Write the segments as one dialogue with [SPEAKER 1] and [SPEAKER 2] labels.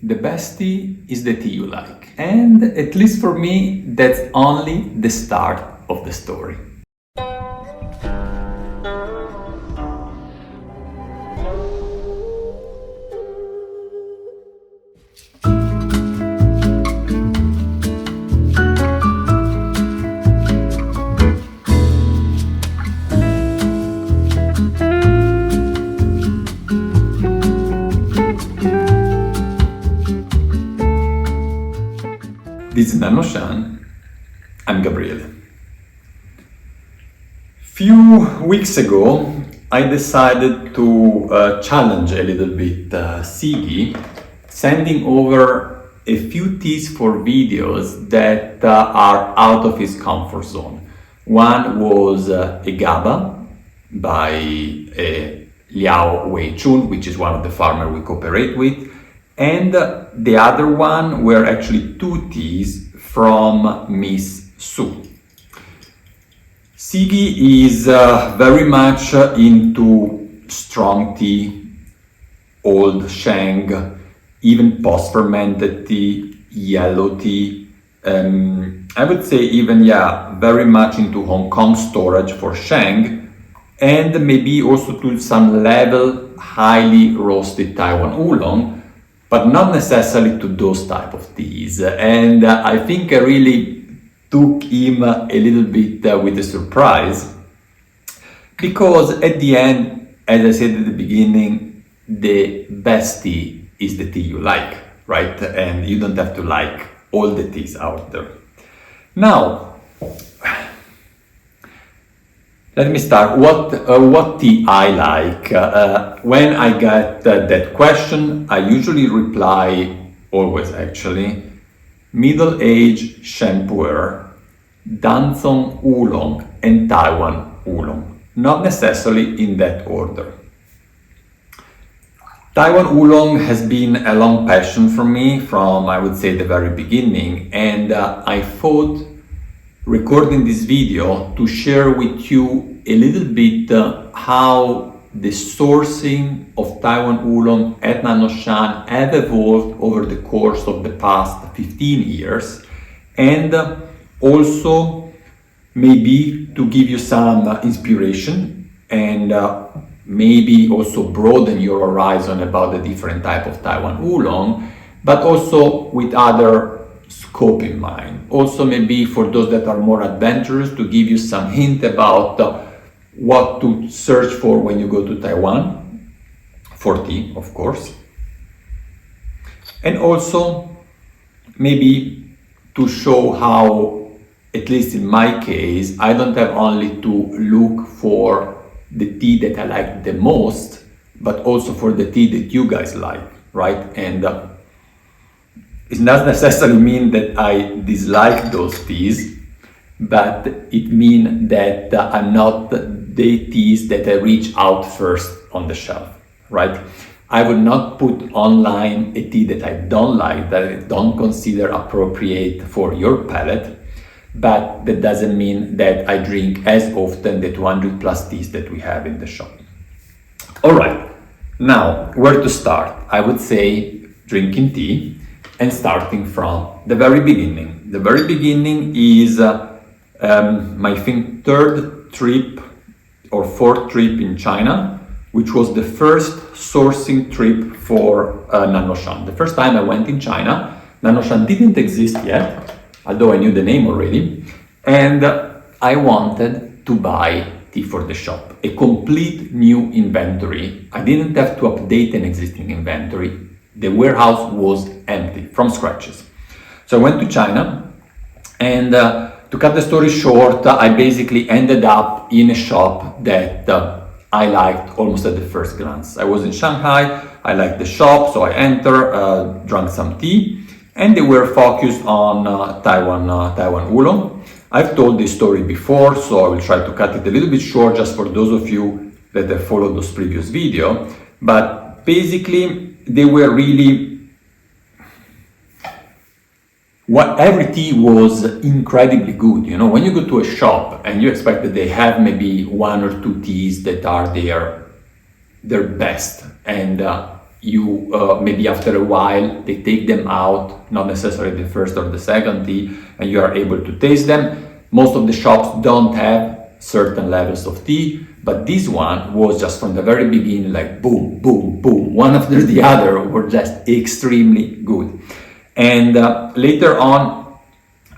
[SPEAKER 1] the best tea is the tea you like. And at least for me, that's only the start of the story. This is Nannuoshan. I'm Gabriele. Few weeks ago, I decided to challenge a little bit Sigi, sending over a few teas for videos that are out of his comfort zone. One was a GABA by Liao Weichun, which is one of the farmers we cooperate with. And the other one were actually two teas from Miss Su. Sigi is very much into strong tea, old Sheng, even post-fermented tea, yellow tea. I would say even, very much into Hong Kong storage for Sheng, and maybe also to some level highly roasted Taiwan Oolong, but not necessarily to those type of teas. And I think I really took him a little bit with a surprise, because at the end, as I said at the beginning, the best tea is the tea you like, right? And you don't have to like all the teas out there. Now, let me start. What tea I like? When I get that question, I usually reply, always actually, middle-aged Shenpuer, Danzong Oolong, and Taiwan Oolong. Not necessarily in that order. Taiwan Oolong has been a long passion for me from, I would say, the very beginning, and I thought recording this video to share with you a little bit how the sourcing of Taiwan Oolong at Nannuoshan have evolved over the course of the past 15 years, and also maybe to give you some inspiration and maybe also broaden your horizon about the different type of Taiwan Oolong, but also with other scope in mind. Also maybe for those that are more adventurous, to give you some hint about what to search for when you go to Taiwan, for tea, of course. And also maybe to show how, at least in my case, I don't have only to look for the tea that I like the most, but also for the tea that you guys like, right? And it doesn't necessarily mean that I dislike those teas, but it means that I'm not the teas that I reach out first on the shelf, right? I would not put online a tea that I don't like, that I don't consider appropriate for your palate, but that doesn't mean that I drink as often the 200 plus teas that we have in the shop. All right, now where to start? I would say drinking tea and starting from the very beginning. The very beginning is my third trip or fourth trip in China, which was the first sourcing trip for Nannuoshan. The first time I went in China, Nannuoshan didn't exist yet, although I knew the name already, and I wanted to buy tea for the shop, a complete new inventory. I didn't have to update an existing inventory. The warehouse was empty from scratches. So I went to China, and to cut the story short, I basically ended up in a shop that I liked almost at the first glance. I was in Shanghai, I liked the shop, so I entered, drank some tea, and they were focused on Taiwan Oolong. I've told this story before, so I will try to cut it a little bit short just for those of you that have followed those previous videos. But basically, they were really, every tea was incredibly good. You know, when you go to a shop and you expect that they have maybe one or two teas that are their best, and you maybe after a while they take them out, not necessarily the first or the second tea, and you are able to taste them. Most of the shops don't have certain levels of tea, but this one was just from the very beginning like boom, boom, boom, one after the other, were just extremely good. And later on,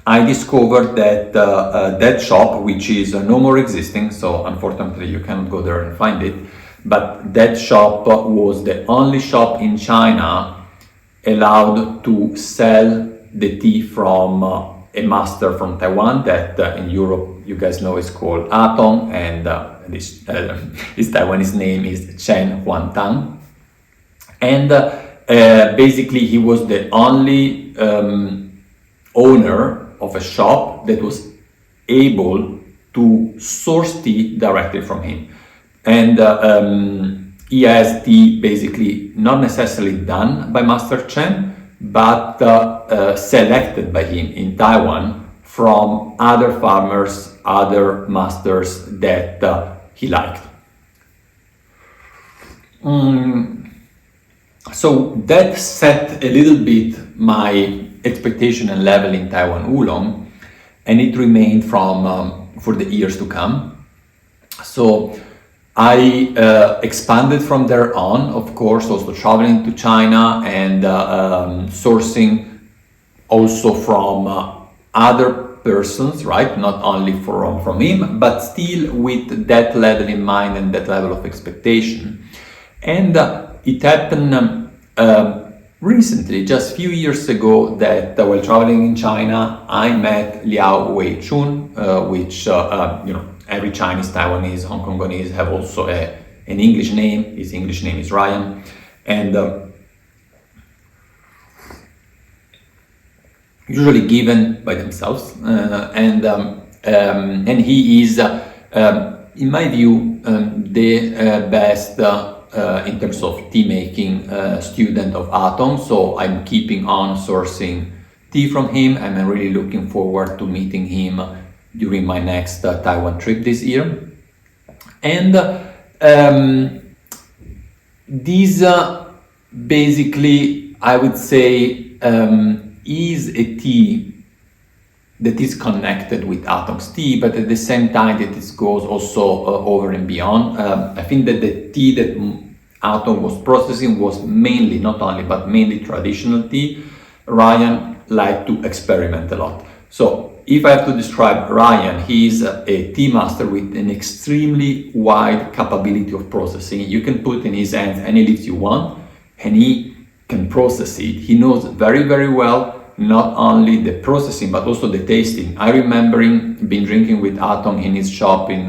[SPEAKER 1] I discovered that that shop, which is no more existing, so unfortunately you cannot go there and find it, but that shop was the only shop in China allowed to sell the tea from a master from Taiwan that in Europe you guys know is called Atong, and his Taiwanese name is Chen Huantang. And basically he was the only owner of a shop that was able to source tea directly from him. And he has tea basically not necessarily done by Master Chen, but selected by him in Taiwan from other farmers, other masters that he liked. So that set a little bit my expectation and level in Taiwan oolong, and it remained from for the years to come. So I expanded from there on, of course, also traveling to China and sourcing also from other persons, right? Not only from him, but still with that level in mind and that level of expectation. And it happened recently, just a few years ago, that while traveling in China, I met Liao Weichun, which every Chinese, Taiwanese, Hong Kongese have also an English name. His English name is Ryan, and usually given by themselves. And he is, in my view, the best in terms of tea making student of Atong. So I'm keeping on sourcing tea from him, and I'm really looking forward to meeting him during my next Taiwan trip this year. And these basically, I would say, is a tea that is connected with Atong's tea, but at the same time that it goes also over and beyond. I think that the tea that Atong was processing was mainly, not only, but mainly traditional tea. Ryan liked to experiment a lot. So if I have to describe Ryan, he's a tea master with an extremely wide capability of processing. You can put in his hands any leaves you want, and he can process it. He knows very, very well not only the processing, but also the tasting. I remember being drinking with Atong in his shop in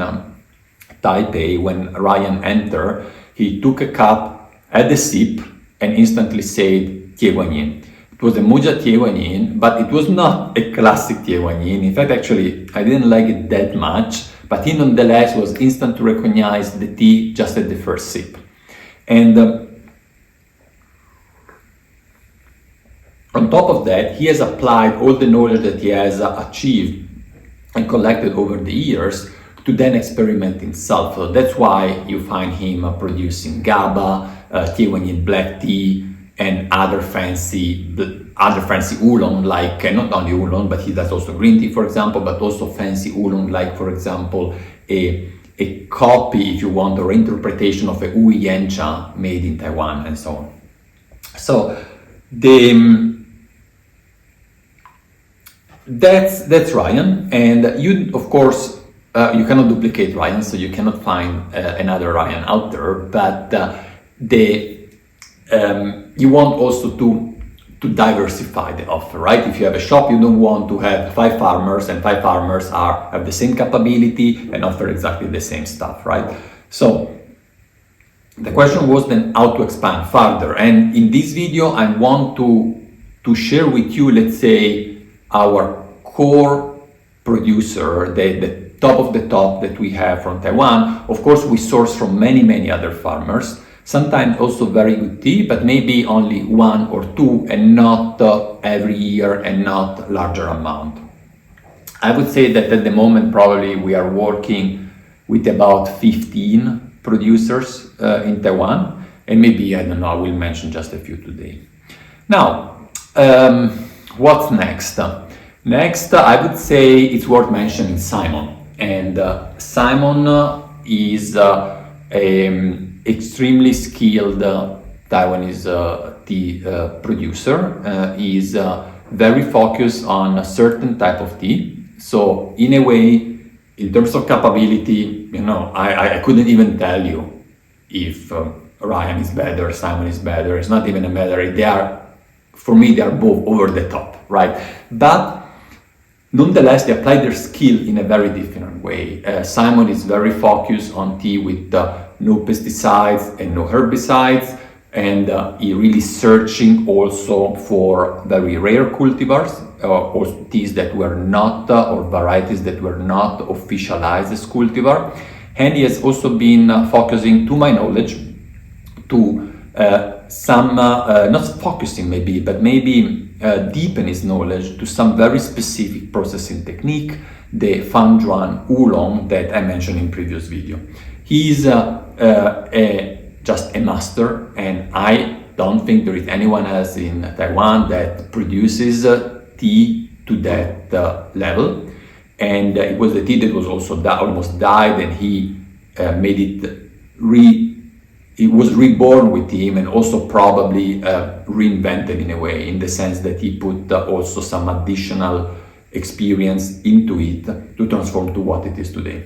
[SPEAKER 1] Taipei. When Ryan entered, he took a cup, had a sip, and instantly said, "Tie Wan Yin." It was a Muja Tie Wan Yin, but it was not a classic Tie Wan Yin. In fact, actually, I didn't like it that much, but he nonetheless was instant to recognize the tea just at the first sip. And on top of that, he has applied all the knowledge that he has achieved and collected over the years to then experiment himself. So that's why you find him producing GABA, Tie Wan Yin black tea, and other fancy oolong, like not only oolong, but he does also green tea, for example, but also fancy oolong, like for example a copy, if you want, or interpretation of a Wu Yan Cha made in Taiwan, and so on. So that's Ryan, and you, of course, you cannot duplicate Ryan, so you cannot find another Ryan out there, but you want also to diversify the offer, right? If you have a shop, you don't want to have 5 farmers, and 5 farmers have the same capability and offer exactly the same stuff, right? So the question was then how to expand further, and in this video I want to share with you, let's say, our core producer, the top of the top that we have from Taiwan. Of course, we source from many other farmers, sometimes also very good tea, but maybe only 1 or 2, and not every year, and not larger amount. I would say that at the moment probably we are working with about 15 producers in Taiwan, And maybe, I don't know, I will mention just a few today. Now, what's next? Next, I would say it's worth mentioning Simon. And Simon is an extremely skilled Taiwanese tea producer. He's very focused on a certain type of tea. So in a way, in terms of capability, you know, I couldn't even tell you if Ryan is better, Simon is better. It's not even a matter. They are, for me, they are both over the top, right? But nonetheless, they apply their skill in a very different way. Simon is very focused on tea with no pesticides and no herbicides, and he really searching also for very rare cultivars, or teas that were not, or varieties that were not officialized as cultivar. And he has also been focusing, to my knowledge, to some, not focusing maybe, but maybe deepen his knowledge to some very specific processing technique, the Fanjuan Oolong that I mentioned in previous video. He's just a master, and I don't think there is anyone else in Taiwan that produces tea to that level. And it was the tea that was also almost died, and he made it it was reborn with him, and also probably reinvented in a way, in the sense that he put also some additional experience into it to transform to what it is today.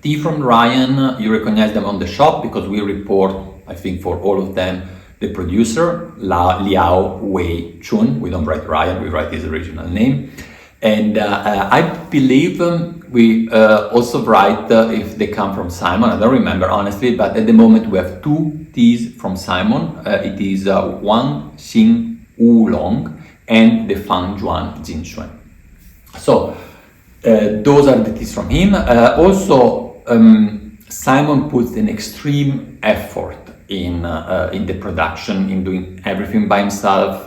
[SPEAKER 1] Tea from Ryan, you recognize them on the shop because we report, I think for all of them, the producer, Liao Weichun. We don't write Ryan, we write his original name. And I believe we also write if they come from Simon. I don't remember honestly, but at the moment we have 2 teas from Simon. It is Ching Xin Oolong and the Fanjuan Jinshuan. So those are the teas from him. Also, Simon puts an extreme effort in the production, in doing everything by himself,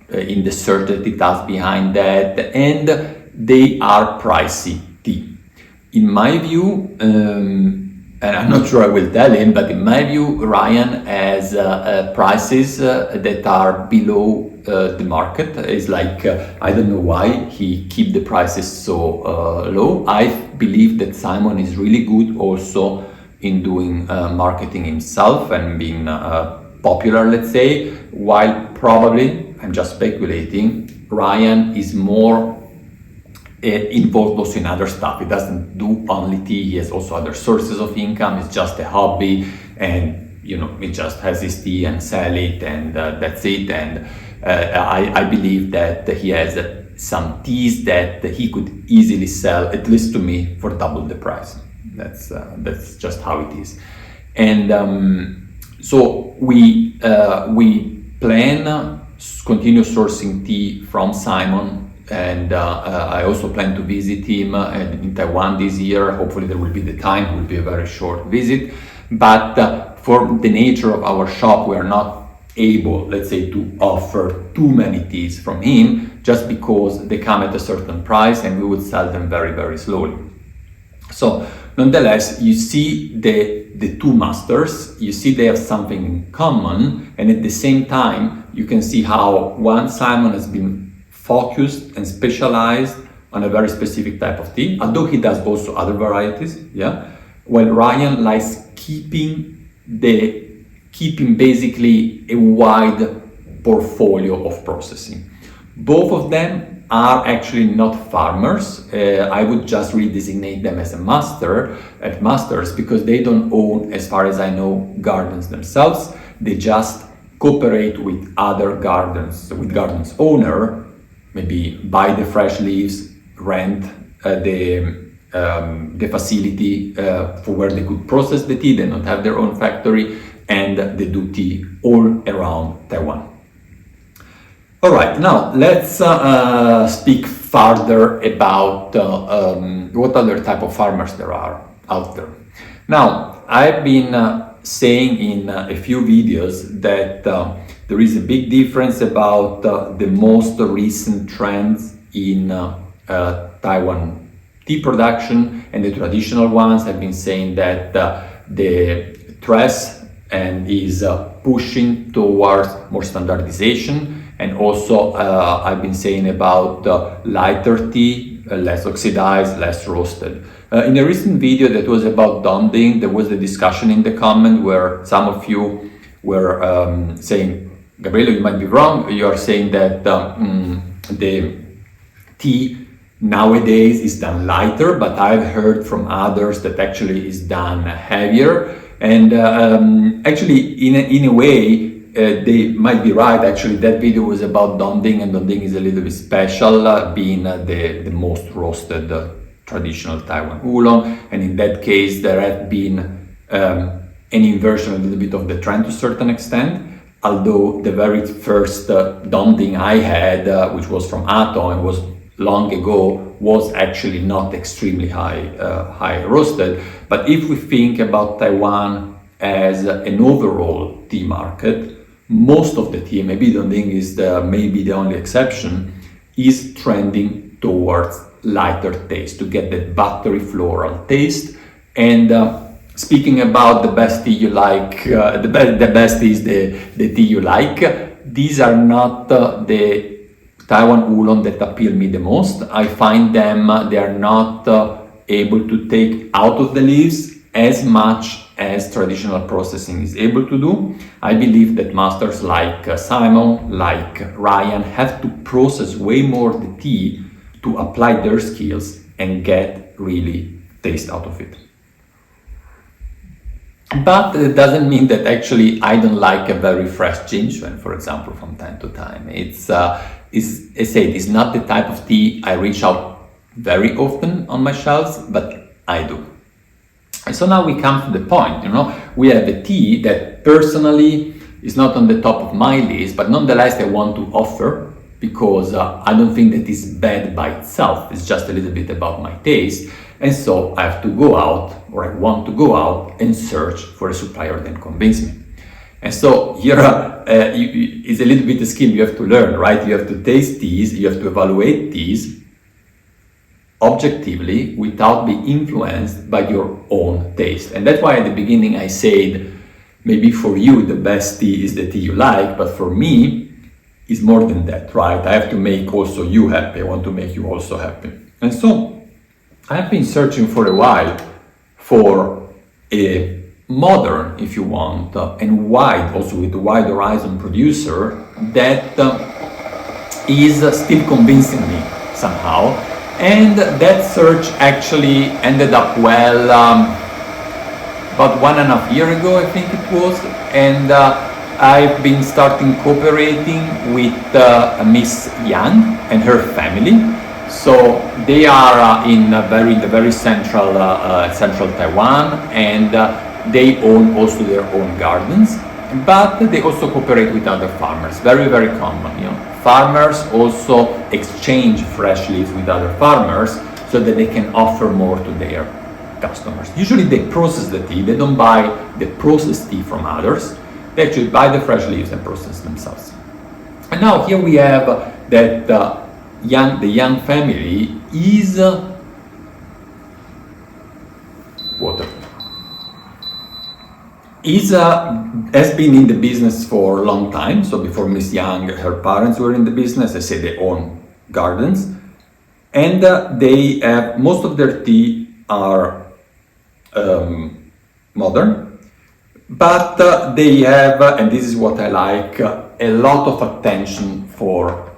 [SPEAKER 1] in the search that he does behind that, and they are pricey tea. In my view, and I'm not sure I will tell him, but in my view, Ryan has prices that are below the market. It's like, I don't know why he keep the prices so low. I believe that Simon is really good also in doing marketing himself and being popular, let's say, while probably, I'm just speculating, Ryan is more involved also in other stuff. He doesn't do only tea, he has also other sources of income. It's just a hobby, and you know, he just has his tea and sell it, and that's it. And I believe that he has some teas that he could easily sell, at least to me, for double the price. That's just how it is. And so we plan continue sourcing tea from Simon, and I also plan to visit him in Taiwan this year. Hopefully there will be the time. It will be a very short visit, but for the nature of our shop, we are not able, let's say, to offer too many teas from him, just because they come at a certain price and we would sell them very, very slowly. So nonetheless, you see the 2 masters, you see they have something in common, and at the same time, you can see how one Simon has been focused and specialized on a very specific type of tea, although he does also other varieties, yeah. While Ryan likes keeping basically a wide portfolio of processing. Both of them are actually not farmers. I would just really designate them as masters, because they don't own, as far as I know, gardens themselves. They just cooperate with other gardens, with gardens owner, maybe buy the fresh leaves, rent the facility for where they could process the tea. They don't have their own factory, and they do tea all around Taiwan. All right, now let's speak further about what other type of farmers there are out there. Now, I've been saying in a few videos that there is a big difference about the most recent trends in Taiwan tea production, and the traditional ones have been saying that the trust and is pushing towards more standardization, and also I've been saying about lighter tea, less oxidized, less roasted. In a recent video that was about Donding, there was a discussion in the comment where some of you were saying, Gabriele, you might be wrong, you are saying that the tea nowadays is done lighter, but I've heard from others that actually is done heavier. And actually, in a way, they might be right. Actually, that video was about Donding, and Donding is a little bit special, being the most roasted traditional Taiwan oolong. And in that case, there had been an inversion a little bit of the trend to a certain extent. Although the very first Donding I had, which was from Ato and was long ago, was actually not extremely high roasted. But if we think about Taiwan as an overall tea market, most of the tea, maybe Donding is maybe the only exception, is trending towards lighter taste to get that buttery floral taste. And speaking about the best tea you like, the best is the tea you like. These are not the Taiwan oolong that appeal me the most. I find them, they are not able to take out of the leaves as much as traditional processing is able to do. I believe that masters like Simon, like Ryan, have to process way more the tea to apply their skills and get really taste out of it. But it doesn't mean that actually I don't like a very fresh Ching Xin, for example, from time to time. It's not the type of tea I reach out very often on my shelves, but I do. And so now we come to the point, we have a tea that personally is not on the top of my list, but nonetheless I want to offer because I don't think that it's bad by itself. It's just a little bit about my taste. And so I have to go out, or I want to go out and search for a supplier that convince me. And so here is a little bit the skill you have to learn, right? You have to taste teas, you have to evaluate teas objectively without being influenced by your own taste. And that's why at the beginning I said, maybe for you the best tea is the tea you like, but for me it's more than that, right? I have to make also you happy. I want to make you also happy. And so I have been searching for a while for a modern, if you want, and wide, also with a wide horizon producer that is still convincing me somehow. And that search actually ended up well about 1.5 years ago, I think it was. And I've been starting cooperating with Miss Yang and her family. So they are in the very central Taiwan, and they own also their own gardens, but they also cooperate with other farmers. Very, very common. Farmers also exchange fresh leaves with other farmers so that they can offer more to their customers. Usually they process the tea. They don't buy the processed tea from others. They actually buy the fresh leaves and process themselves. And now here we have that the Yang family is has been in the business for a long time. So before Miss Yang, her parents were in the business. I say they own gardens, and they have, most of their tea are modern, but they have, and this is what I like, a lot of attention for,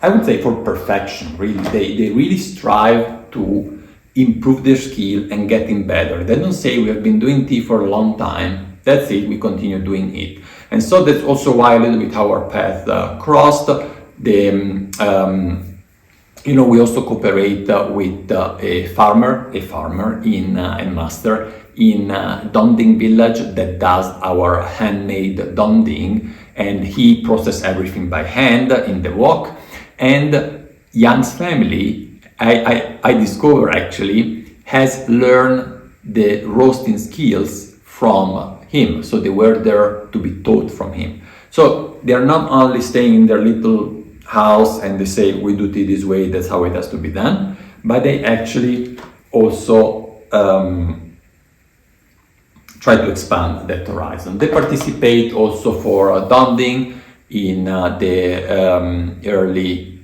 [SPEAKER 1] I would say, for perfection. Really, they really strive to improve their skill and getting better. They don't say we have been doing tea for a long time, that's it, we continue doing it. And so that's also why a little bit our path crossed. We also cooperate with a farmer in and master in Donding village that does our handmade Donding, and he processes everything by hand in the wok. And Yang's family, I discover actually, has learned the roasting skills from him. So they were there to be taught from him. So they are not only staying in their little house and they say, we do tea this way, that's how it has to be done. but they actually also try to expand that horizon. They participate also for Donding in the early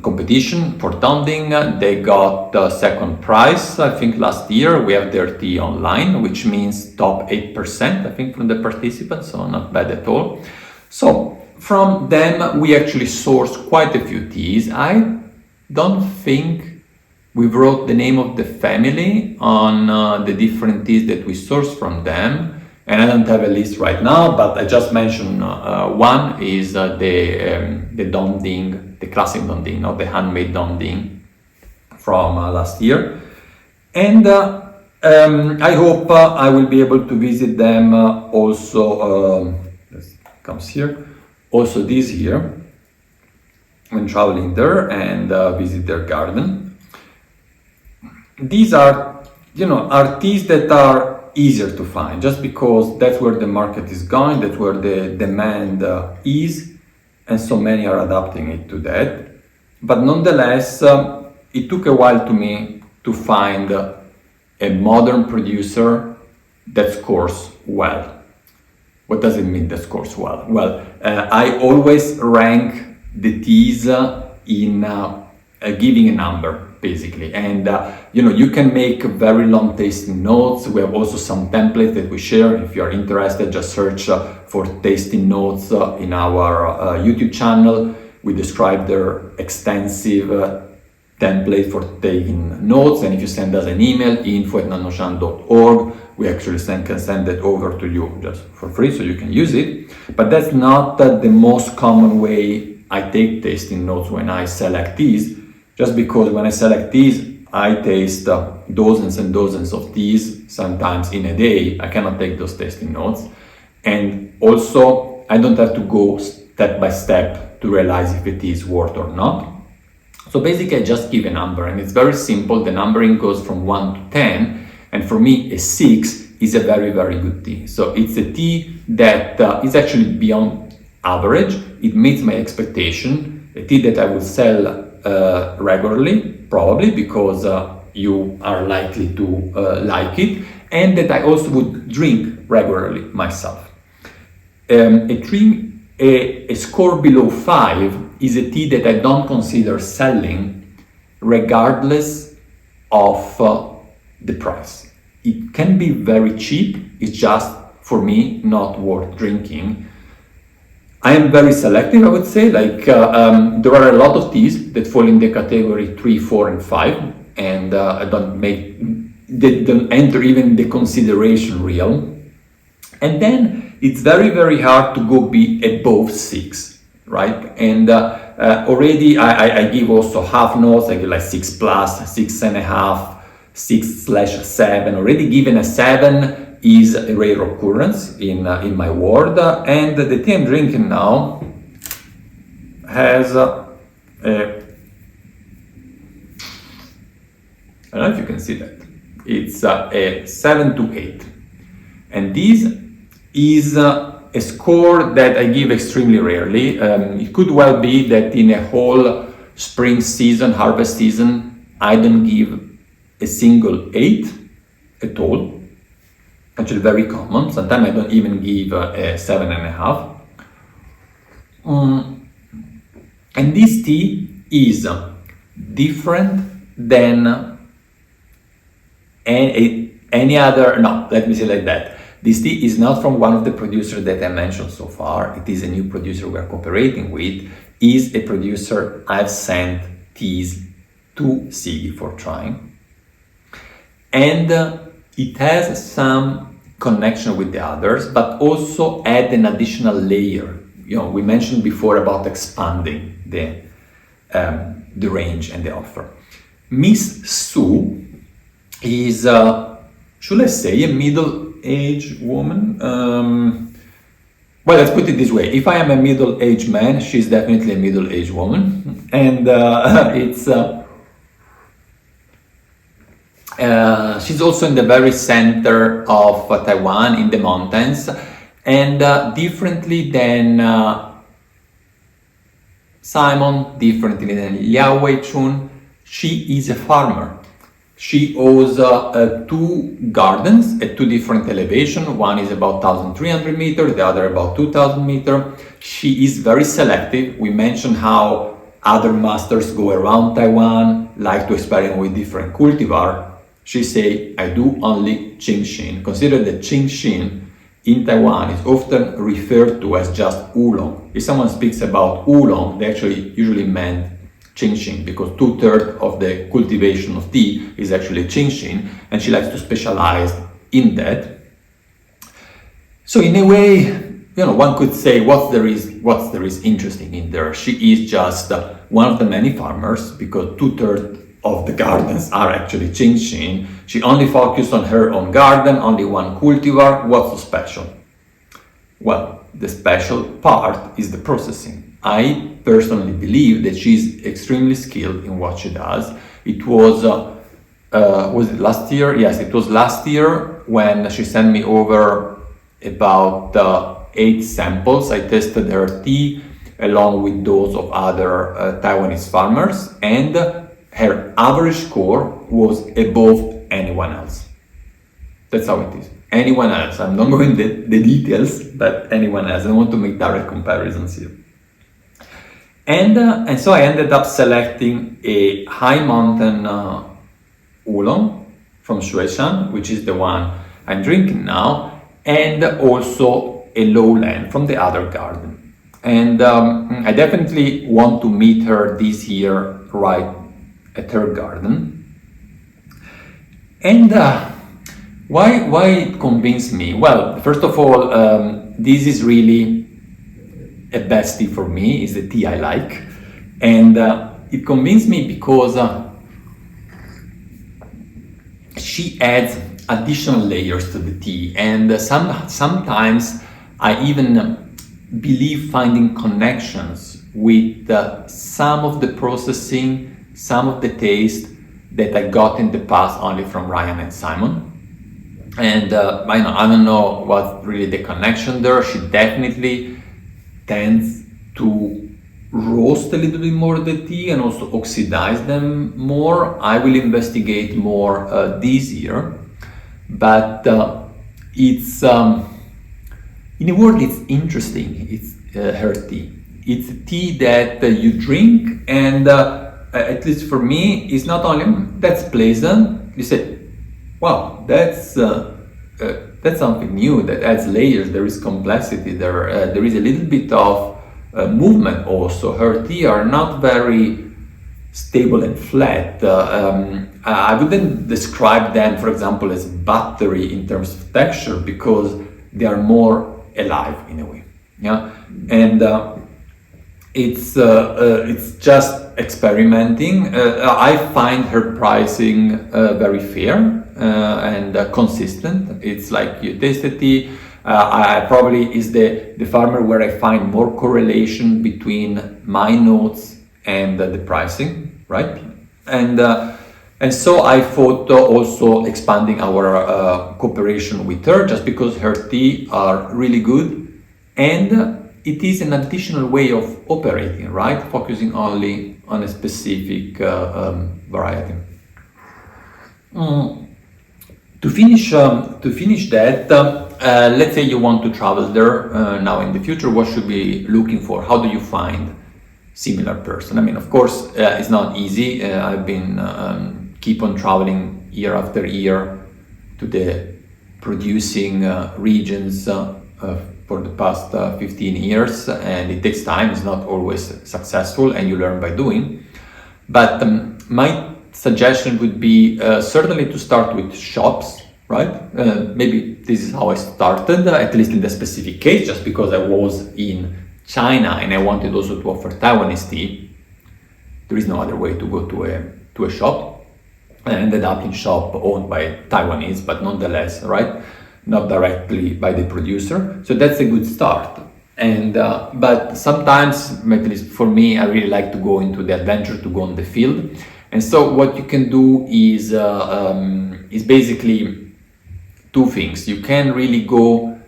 [SPEAKER 1] competition for Donding. They got second prize, I think, last year. We have their tea online, which means top 8%, I think, from the participants, so not bad at all. So from them, we actually source quite a few teas. I don't think we wrote the name of the family on the different teas that we source from them, and I don't have a list right now, but I just mentioned one is the Donding, the classic Donding, not the handmade Donding from last year. And I hope I will be able to visit them also, comes here, also this year, when traveling there, and visit their garden. These are, are teas that are easier to find, just because that's where the market is going, that's where the demand is, and so many are adapting it to that. But nonetheless, it took a while to me to find a modern producer that scores well. What does it mean that scores well? Well, I always rank the teas in giving a number, basically, and you can make very long tasting notes. We have also some templates that we share. If you are interested, just search for tasting notes in our YouTube channel. We describe their extensive template for taking notes, and if you send us an email, info@nannuoshan.org, we actually can send that over to you just for free, so you can use it. But that's not the most common way I take tasting notes when I select teas, just because when I select teas, I taste dozens and dozens of teas, sometimes in a day. I cannot take those tasting notes. And also, I don't have to go step by step to realize if a tea is worth or not. So basically, I just give a number, and it's very simple. The numbering goes from 1 to 10, and for me, a 6 is a very, very good tea. So it's a tea that is actually beyond average. It meets my expectation, a tea that I will sell regularly, probably because you are likely to like it, and that I also would drink regularly myself. A score below 5 is a tea that I don't consider selling regardless of the price. It can be very cheap, it's just, for me, not worth drinking. I am very selective, I would say. Like there are a lot of teas that fall in the category 3, 4, and 5, and they don't enter even the consideration realm. And then it's very, very hard to go be above 6, right? And already I give also half notes. I give like 6 plus, 6.5, 6/7. Already given a 7 is a rare occurrence in my world, and the tea I'm drinking now has I don't know if you can see that. It's a 7 to 8, and this is a score that I give extremely rarely. It could well be that in a whole spring season, harvest season, I don't give a single 8 at all. Actually very common. Sometimes I don't even give a 7.5. And this tea is different than any other, no, let me say like that. This tea is not from one of the producers that I mentioned so far. It is a new producer we are cooperating with. Is a producer I've sent teas to Sigi for trying. And it has some connection with the others, but also add an additional layer. We mentioned before about expanding the range and the offer. Miss Su is, should I say, a middle-aged woman? Well, let's put it this way. If I am a middle-aged man, she's definitely a middle-aged woman. And she's also in the very center of Taiwan, in the mountains, and differently than Simon, differently than Liao Weichun, She is a farmer. She owns two gardens at two different elevations. One is about 1,300 meters, the other about 2,000 meters. She is very selective. We mentioned how other masters go around Taiwan, like to experiment with different cultivar. She say, I do only Ching Xin. Consider that Ching Xin in Taiwan is often referred to as just oolong. If someone speaks about oolong, they actually usually meant Ching Xin, because 2/3 of the cultivation of tea is actually Ching Xin, and she likes to specialize in that. So in a way, one could say what's there is interesting in there. She is just one of the many farmers, because 2/3 of the gardens are actually Ching Xin. She only focused on her own garden, only one cultivar. What's so special? Well, the special part is the processing. I personally believe that she's extremely skilled in what she does. It was it last year? Yes, it was last year when she sent me over about 8 samples. I tested her tea along with those of other Taiwanese farmers, and her average score was above anyone else. That's how it is. Anyone else. I'm not going into the details, but anyone else. I don't want to make direct comparisons here. And so I ended up selecting a high mountain oolong from Shueishan, which is the one I'm drinking now, and also a lowland from the other garden. And I definitely want to meet her this year right at her garden. And why it convinced me? Well, first of all, this is really a best tea for me, is the tea I like, and it convinced me because she adds additional layers to the tea, and sometimes I even believe finding connections with some of the processing, some of the taste that I got in the past only from Ryan and Simon. And I don't know what really the connection there. She definitely tends to roast a little bit more the tea and also oxidize them more. I will investigate more this year, but it's in a word, it's interesting. It's her tea. It's a tea that you drink, and at least for me, it's not only that's pleasant. You say, wow, that's something new that adds layers. There is complexity there. There is a little bit of movement also. Her tea are not very stable and flat. I wouldn't describe them, for example, as buttery in terms of texture, because they are more alive in a way. Yeah, and it's just experimenting. I find her pricing very fair. And consistent. It's like you taste the tea. I probably is the farmer where I find more correlation between my notes and the pricing, right? And so I thought also expanding our cooperation with her, just because her tea are really good, and it is an additional way of operating, right? Focusing only on a specific variety. To finish that, let's say you want to travel there now in the future. What should we be looking for? How do you find similar person? I mean, of course, it's not easy. I've been keep on traveling year after year to the producing regions for the past 15 years, and it takes time. It's not always successful, and you learn by doing. But my suggestion would be certainly to start with shops, right? Maybe this is how I started, at least in the specific case, just because I was in China and I wanted also to offer Taiwanese tea. There is no other way to go to a shop. I ended up in shop owned by Taiwanese, but nonetheless, right? Not directly by the producer. So that's a good start. And but sometimes, at least for me, I really like to go into the adventure, to go on the field. And so what you can do is basically two things. You can really go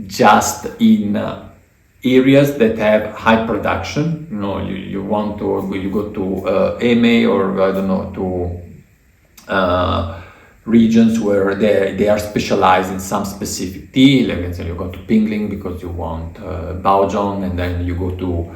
[SPEAKER 1] just in areas that have high production. You know, you want to, you go to EME, or I don't know, to regions where they are specialized in some specific tea. Like you go to Pingling because you want Baozhong, and then you go to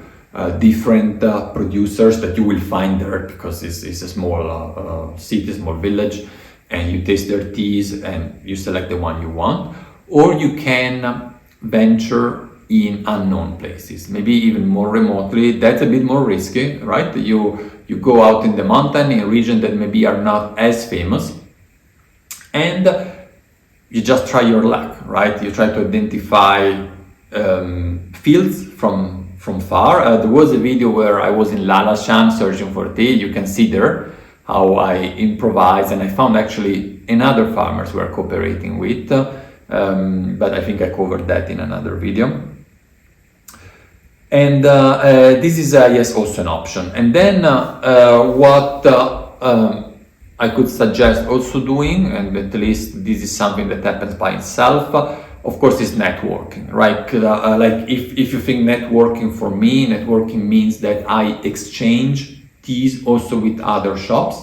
[SPEAKER 1] different producers that you will find there because it's a small city, small village, and you taste their teas and you select the one you want. Or you can venture in unknown places, maybe even more remotely. That's a bit more risky, right? You go out in the mountain in a region that maybe are not as famous, and you just try your luck, right? You try to identify fields from far. There was a video where I was in Nannuoshan searching for tea. You can see there how I improvise, and I found actually another farmers we're cooperating with, but I think I covered that in another video. And this is yes, also an option. And then what I could suggest also doing, and at least this is something that happens by itself, of course, is networking, right? Like if you think networking, for me, networking means that I exchange teas also with other shops,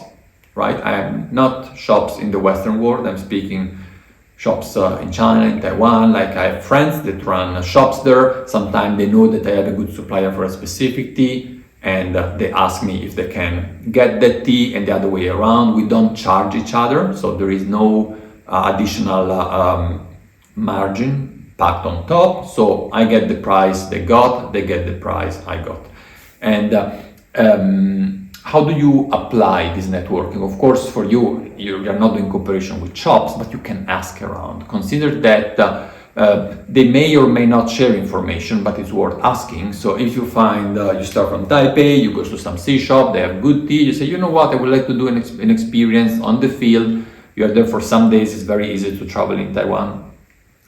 [SPEAKER 1] right? I am not shops in the Western world, I'm speaking shops in China, in Taiwan. Like I have friends that run shops there. Sometimes they know that I have a good supplier for a specific tea, and they ask me if they can get that tea, and the other way around. We don't charge each other, so there is no additional margin packed on top. So I get the price they got, they get the price I got. And how do you apply this networking? Of course, for you, you're not doing cooperation with shops, but you can ask around. Consider that they may or may not share information, but it's worth asking. So if you find, you start from Taipei, you go to some tea shop, they have good tea, you say, you know what, I would like to do an experience on the field. You are there for some days, it's very easy to travel in Taiwan.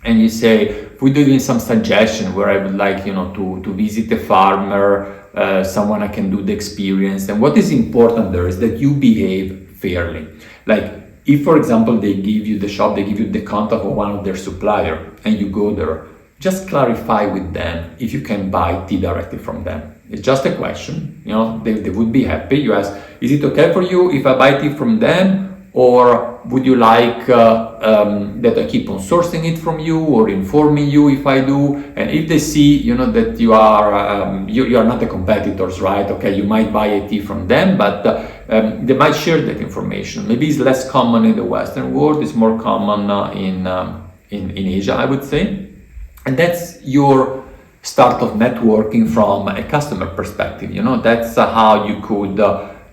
[SPEAKER 1] And you say, would you give me some suggestion where I would like, to visit a farmer, someone I can do the experience. And what is important there is that you behave fairly. Like if, for example, they give you the contact of one of their supplier, and you go there, just clarify with them if you can buy tea directly from them. It's just a question, they would be happy. You ask, is it okay for you if I buy tea from them? Or would you like that I keep on sourcing it from you, or informing you if I do? And if they see, that you are not the competitors, right? Okay, you might buy a tea from them, but they might share that information. Maybe it's less common in the Western world. It's more common in Asia, I would say. And that's your start of networking from a customer perspective. That's how you could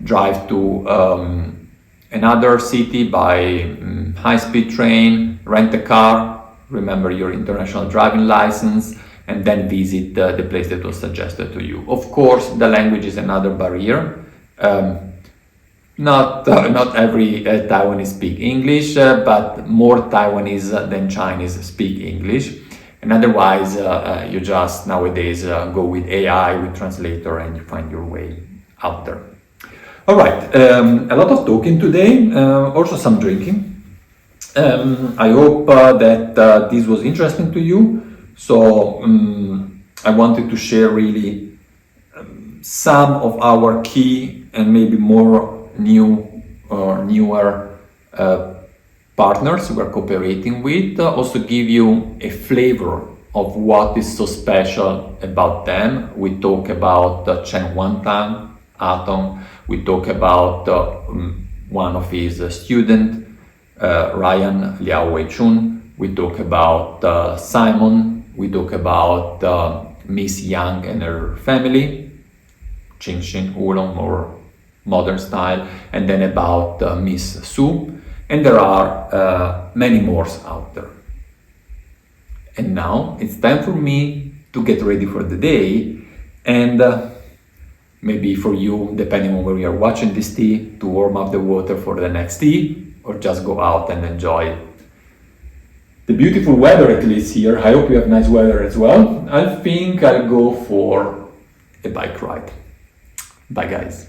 [SPEAKER 1] drive to another city by high-speed train, rent a car, remember your international driving license, and then visit the place that was suggested to you. Of course, the language is another barrier. Not every Taiwanese speak English, but more Taiwanese than Chinese speak English. And otherwise, you just nowadays go with AI, with translator, and you find your way out there. All right, a lot of talking today, also some drinking. I hope that this was interesting to you. So I wanted to share really some of our key and maybe more new or newer partners we're cooperating with. Also give you a flavor of what is so special about them. We talk about Chen Wantang, Atom. We talk about one of his students, Ryan Liao Weichun. We talk about Simon. We talk about Miss Yang and her family, Ching Xin Oolong, more modern style, and then about Miss Su. And there are many more out there. And now it's time for me to get ready for the day, and maybe for you, depending on where you are watching this tea, to warm up the water for the next tea, or just go out and enjoy the beautiful weather, at least here. I hope you have nice weather as well. I think I'll go for a bike ride. Bye guys.